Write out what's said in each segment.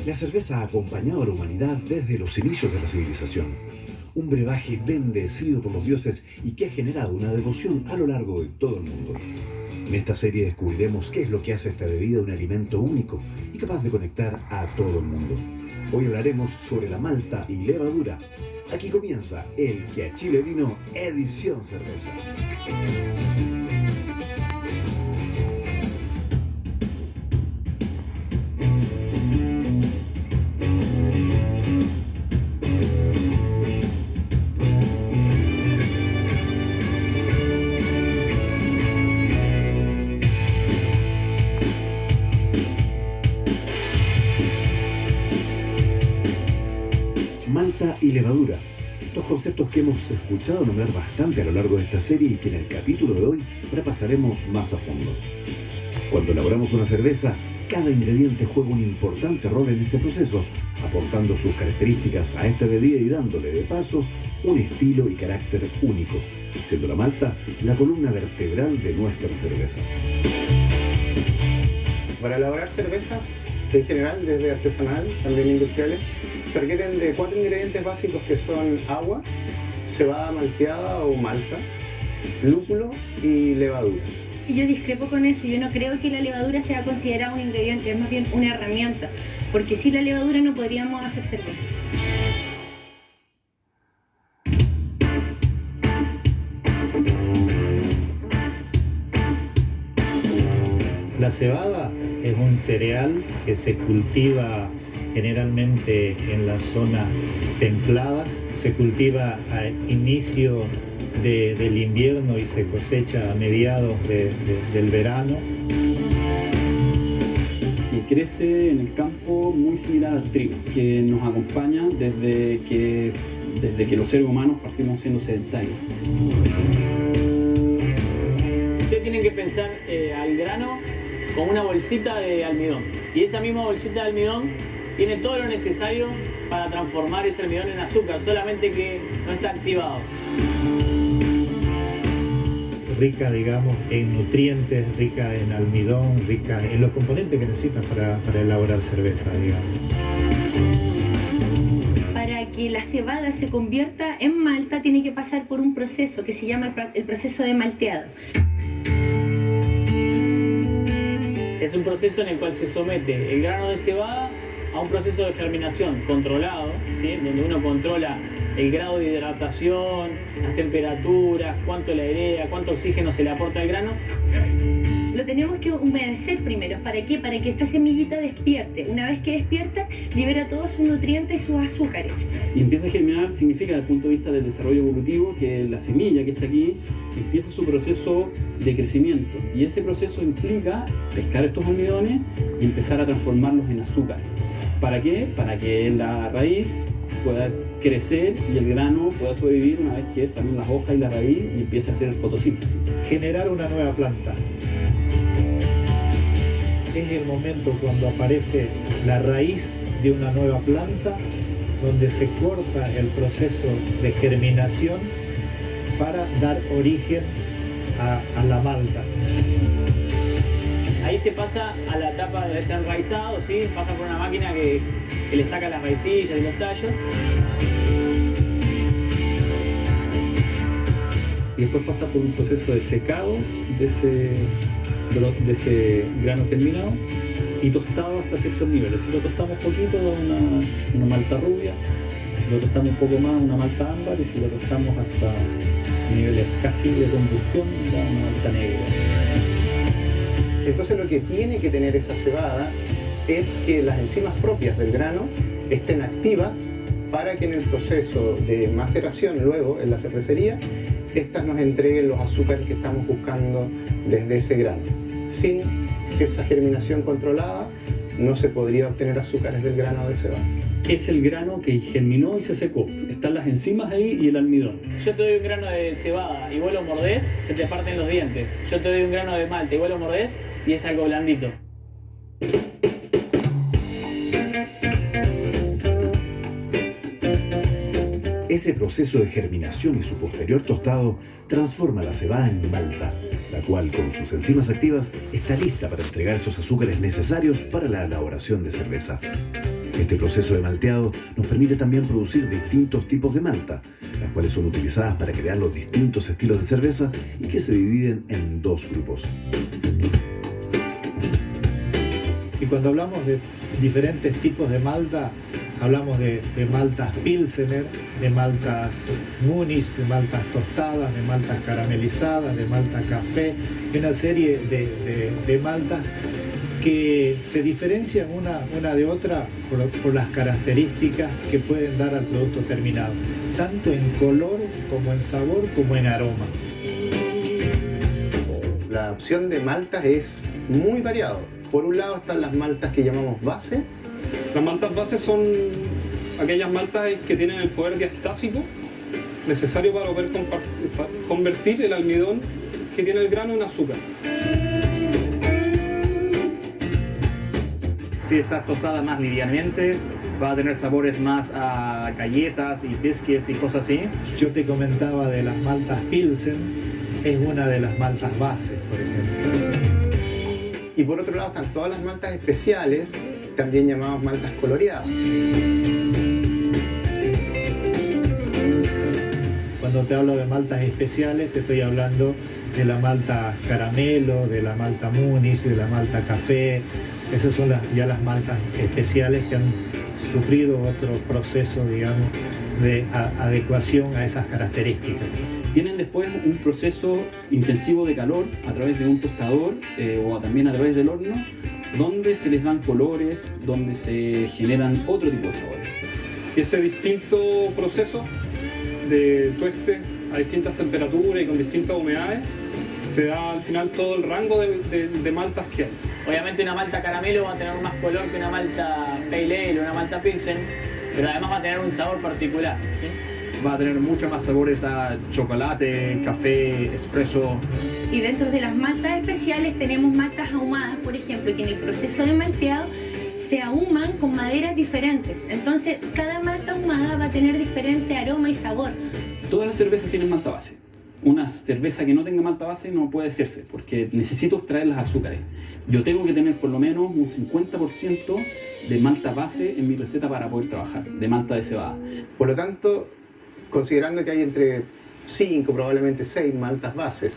La cerveza ha acompañado a la humanidad desde los inicios de la civilización. Un brebaje bendecido por los dioses y que ha generado una devoción a lo largo de todo el mundo. En esta serie descubriremos qué es lo que hace esta bebida un alimento único y capaz de conectar a todo el mundo. Hoy hablaremos sobre la malta y levadura. Aquí comienza el Que a Chile Vino, edición cerveza. Malta y levadura, dos conceptos que hemos escuchado nombrar bastante a lo largo de esta serie y que en el capítulo de hoy repasaremos más a fondo. Cuando elaboramos una cerveza, cada ingrediente juega un importante rol en este proceso, aportando sus características a esta bebida y dándole de paso un estilo y carácter único, siendo la malta la columna vertebral de nuestra cerveza. Para elaborar cervezas, en general, desde artesanal, también industriales, se requieren de 4 ingredientes básicos que son agua, cebada malteada o malta, lúpulo y levadura. Y yo discrepo con eso, yo no creo que la levadura sea considerada un ingrediente, es más bien una herramienta, porque sin la levadura no podríamos hacer cerveza. La cebada es un cereal que se cultiva generalmente en las zonas templadas, se cultiva a inicio del invierno y se cosecha a mediados del verano. Y crece en el campo muy similar al trigo, que nos acompaña desde que los seres humanos partimos siendo sedentarios. Ustedes tienen que pensar al grano como una bolsita de almidón. Y esa misma bolsita de almidón tiene todo lo necesario para transformar ese almidón en azúcar, solamente que no está activado. Rica, digamos, en nutrientes, rica en almidón, rica en los componentes que necesitan para elaborar cerveza, digamos. Para que la cebada se convierta en malta, tiene que pasar por un proceso que se llama el proceso de malteado. Es un proceso en el cual se somete el grano de cebada a un proceso de germinación controlado, ¿sí? Donde uno controla el grado de hidratación, las temperaturas, cuánto le airea, cuánto oxígeno se le aporta al grano. Lo tenemos que humedecer primero. ¿Para qué? Para que esta semillita despierte. Una vez que despierta, libera todos sus nutrientes y sus azúcares. Y empieza a germinar significa desde el punto de vista del desarrollo evolutivo que la semilla que está aquí empieza su proceso de crecimiento. Y ese proceso implica pescar estos almidones y empezar a transformarlos en azúcar. ¿Para qué? Para que la raíz pueda crecer y el grano pueda sobrevivir una vez que salen las hojas y la raíz y empiece a hacer fotosíntesis. Generar una nueva planta. Es el momento cuando aparece la raíz de una nueva planta, donde se corta el proceso de germinación para dar origen a la malta. Ahí se pasa a la etapa de desenraizado, ¿sí? Pasa por una máquina que le saca las raicillas y los tallos. Y después pasa por un proceso de secado de ese grano germinado y tostado hasta ciertos niveles. Si lo tostamos poquito, da una malta rubia. Si lo tostamos un poco más, una malta ámbar. Y si lo tostamos hasta niveles casi de combustión, da una malta negra. Entonces lo que tiene que tener esa cebada es que las enzimas propias del grano estén activas para que en el proceso de maceración luego en la cervecería estas nos entreguen los azúcares que estamos buscando desde ese grano. Sin esa germinación controlada no se podría obtener azúcares del grano de cebada. Es el grano que germinó y se secó. Están las enzimas ahí y el almidón. Yo te doy un grano de cebada y vos lo mordés, se te parten los dientes. Yo te doy un grano de malta y vos lo mordés y es algo blandito. Ese proceso de germinación y su posterior tostado transforma la cebada en malta, la cual con sus enzimas activas está lista para entregar esos azúcares necesarios para la elaboración de cerveza. Este proceso de malteado nos permite también producir distintos tipos de malta, las cuales son utilizadas para crear los distintos estilos de cerveza y que se dividen en dos grupos. Y cuando hablamos de diferentes tipos de malta, hablamos de maltas Pilsener, de maltas Munich, de maltas tostadas, de maltas caramelizadas, de malta café, y una serie de maltas que se diferencian una de otra por las características que pueden dar al producto terminado, tanto en color como en sabor como en aroma. La opción de maltas es muy variado. Por un lado están las maltas que llamamos base. Las maltas bases son aquellas maltas que tienen el poder diastásico necesario para poder convertir el almidón que tiene el grano en azúcar. Si está tostada más livianamente, va a tener sabores más a galletas y biscuits y cosas así. Yo te comentaba de las maltas Pilsen, es una de las maltas bases, por ejemplo. Y por otro lado están todas las maltas especiales, también llamadas maltas coloreadas. Cuando te hablo de maltas especiales, te estoy hablando de la malta caramelo, de la malta Munich, de la malta café. Esas son ya las maltas especiales que han sufrido otro proceso, digamos, de adecuación a esas características. Tienen después un proceso intensivo de calor a través de un tostador o también a través del horno, donde se les dan colores, donde se generan otro tipo de sabores. Ese distinto proceso de tueste a distintas temperaturas y con distintas humedades te da al final todo el rango de maltas que hay. Obviamente una malta caramelo va a tener más color que una malta pale ale o una malta pilsen, pero además va a tener un sabor particular, ¿sí? Va a tener muchos más sabores a chocolate, café, espresso. Y dentro de las maltas especiales tenemos maltas ahumadas, por ejemplo, que en el proceso de malteado se ahuman con maderas diferentes. Entonces, cada malta ahumada va a tener diferente aroma y sabor. Todas las cervezas tienen malta base. Una cerveza que no tenga malta base no puede hacerse, porque necesito extraer las azúcares. Yo tengo que tener por lo menos un 50% de malta base en mi receta para poder trabajar, de malta de cebada. Por lo tanto, considerando que hay entre 5, probablemente 6 maltas bases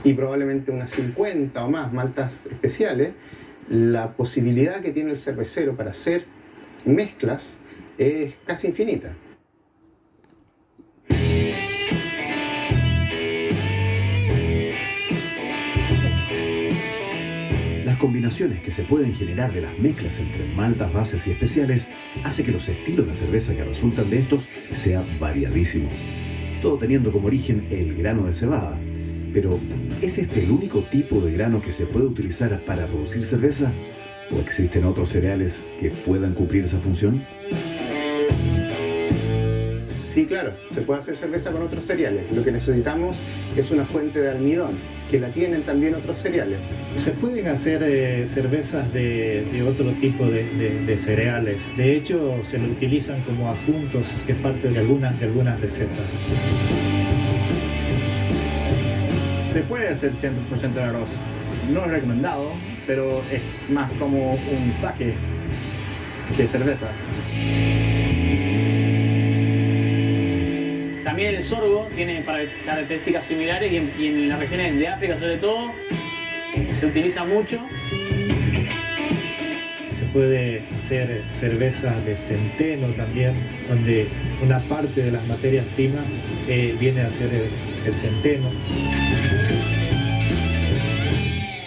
y probablemente unas 50 o más maltas especiales, la posibilidad que tiene el cervecero para hacer mezclas es casi infinita. Las combinaciones que se pueden generar de las mezclas entre maltas bases y especiales hace que los estilos de cerveza que resultan de estos sea variadísimo, todo teniendo como origen el grano de cebada. Pero, ¿es este el único tipo de grano que se puede utilizar para producir cerveza? ¿O existen otros cereales que puedan cumplir esa función? Sí, claro, se puede hacer cerveza con otros cereales. Lo que necesitamos es una fuente de almidón, que la tienen también otros cereales. Se pueden hacer cervezas de otro tipo de cereales. De hecho, se lo utilizan como adjuntos, que es parte de algunas recetas. Se puede hacer 100% de arroz. No es recomendado, pero es más como un sake que cerveza. También el sorgo tiene características similares y en las regiones de África sobre todo se utiliza mucho. Se puede hacer cervezas de centeno también, donde una parte de las materias primas viene a ser el centeno.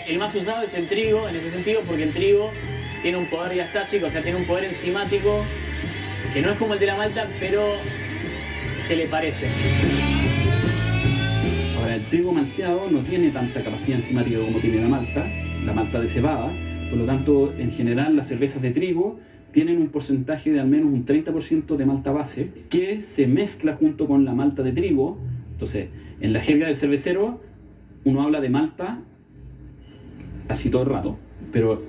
El más usado es el trigo, en ese sentido, porque el trigo tiene un poder diastásico, o sea, tiene un poder enzimático que no es como el de la malta, pero se le parece. Ahora, el trigo malteado no tiene tanta capacidad enzimática como tiene la malta de cebada. Por lo tanto, en general, las cervezas de trigo tienen un porcentaje de al menos un 30% de malta base que se mezcla junto con la malta de trigo. Entonces, en la jerga del cervecero, uno habla de malta así todo el rato, pero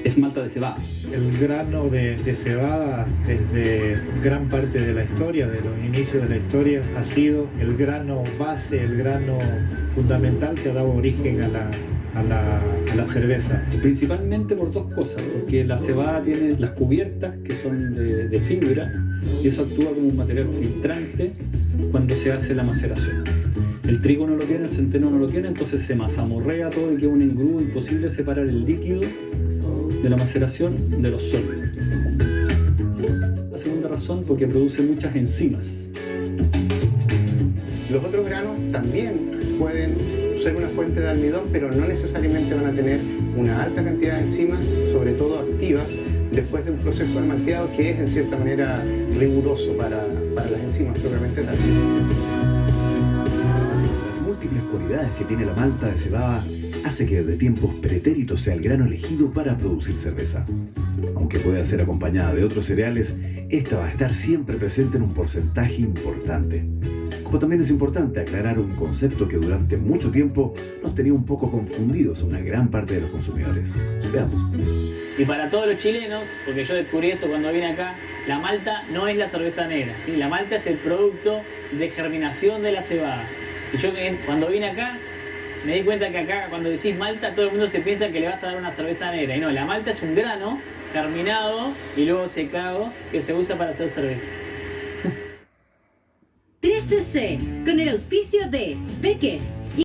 es malta de cebada. El grano de cebada, desde gran parte de la historia, de los inicios de la historia, ha sido el grano base, el grano fundamental que ha dado origen a la cerveza. Principalmente por dos cosas, porque la cebada tiene las cubiertas que son de fibra y eso actúa como un material filtrante cuando se hace la maceración. El trigo no lo tiene, el centeno no lo tiene, entonces se mazamorrea todo y queda un engrudo imposible separar el líquido de la maceración de los sólidos. La segunda razón, porque produce muchas enzimas. Los otros granos también pueden ser una fuente de almidón, pero no necesariamente van a tener una alta cantidad de enzimas, sobre todo activas, después de un proceso de malteado que es en cierta manera riguroso para las enzimas propiamente tal. Las múltiples cualidades que tiene la malta de cebada hace que desde tiempos pretéritos sea el grano elegido para producir cerveza. Aunque pueda ser acompañada de otros cereales, esta va a estar siempre presente en un porcentaje importante. Como también es importante aclarar un concepto que durante mucho tiempo nos tenía un poco confundidos a una gran parte de los consumidores. Veamos. Y para todos los chilenos, porque yo descubrí eso cuando vine acá, la malta no es la cerveza negra, ¿sí? La malta es el producto de germinación de la cebada. Y yo cuando vine acá, me di cuenta que acá cuando decís malta, todo el mundo se piensa que le vas a dar una cerveza negra. Y no, la malta es un grano germinado y luego secado que se usa para hacer cerveza. 3CC, con el auspicio de Becker,